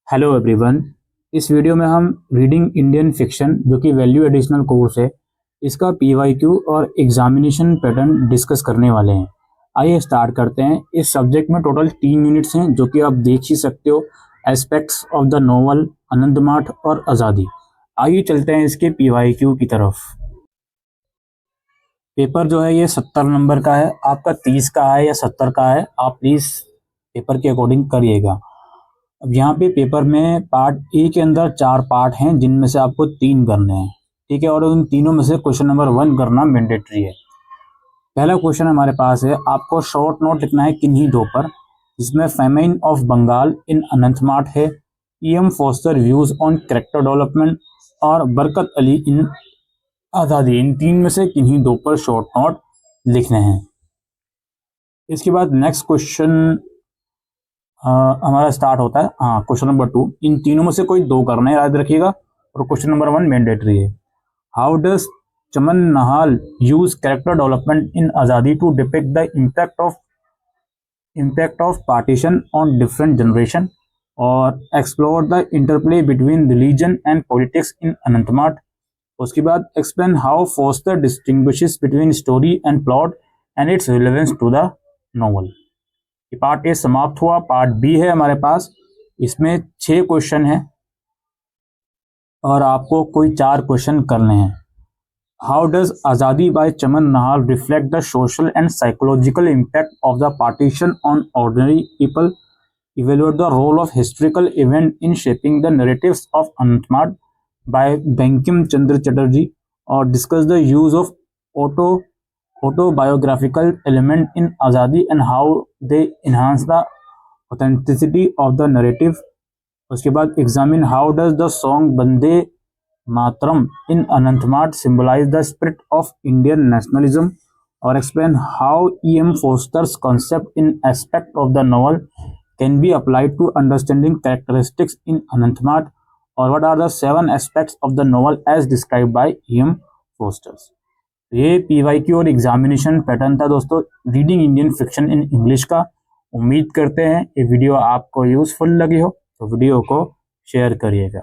Hello everyone. इस video में हम रीडिंग इंडियन फिक्शन जो कि वैल्यू एडिशनल कोर्स है, इसका पीवाईक्यू और एग्जामिनेशन पैटर्न डिस्कस करने वाले हैं। आइए स्टार्ट करते हैं। इस सब्जेक्ट में टोटल 3 यूनिट्स हैं जो कि आप देख ही सकते हो। एस्पेक्ट्स ऑफ द नोवेल, आनंदमाठ और आज़ादी। आइए चलते हैं इसके पीवाईक्यू की तरफ। पेपर जो है ये 70 नंबर का है। आपका 30 का है या 70 का है, आप प्लीज़ पेपर के अकॉर्डिंग करिएगा। अब यहाँ पे पेपर में पार्ट ए के अंदर 4 पार्ट हैं जिनमें से आपको 3 करने हैं, ठीक है। और उन तीनों में से क्वेश्चन नंबर 1 करना मैंडेटरी है। पहला क्वेश्चन हमारे पास है, आपको शॉर्ट नोट लिखना है किन्हीं दो पर, जिसमें famine of Bengal in Anandamath है, E.M. Forster views on character development और बरकत अली इन आज़ादी। इन 3 में से किन्हीं दो पर शॉर्ट नोट लिखने हैं। इसके बाद नेक्स्ट क्वेश्चन हमारा स्टार्ट होता है। हाँ, क्वेश्चन नंबर 2, इन तीनों में से कोई 2 करना है, याद रखिएगा। और क्वेश्चन नंबर 1 मैंडेटरी है। How does Chaman Nahal use character development in Azadi to depict the impact of partition on different generation और explore the interplay between religion and politics in Anandamath. उसके बाद explain how Forster distinguishes between story and plot and its relevance to the novel. Part A समाप्त हुआ। Part B है हमारे पास, इसमें 6 question हैं और आपको कोई 4 क्वेश्चन करने हैं। How does Azadi by Chaman Nahal reflect the social and psychological impact of the partition on ordinary people, evaluate the role of historical event in shaping the narratives of Anandamath by Bankim Chandra Chatterjee, और discuss the use of autobiographical element in Azadi and how they enhance the authenticity of the narrative. उसके बाद examine how does the song Bande Mataram in Anantmat symbolize the spirit of Indian nationalism, or explain how E.M. Foster's concept in aspect of the novel can be applied to understanding characteristics in Anantmat, or what are the 7 aspects of the novel as described by E.M. Foster। ये PYQ और examination pattern था दोस्तों, reading Indian fiction in English का। उम्मीद करते हैं ये video आपको यूजफुल लगी हो, तो वीडियो को शेयर करिएगा।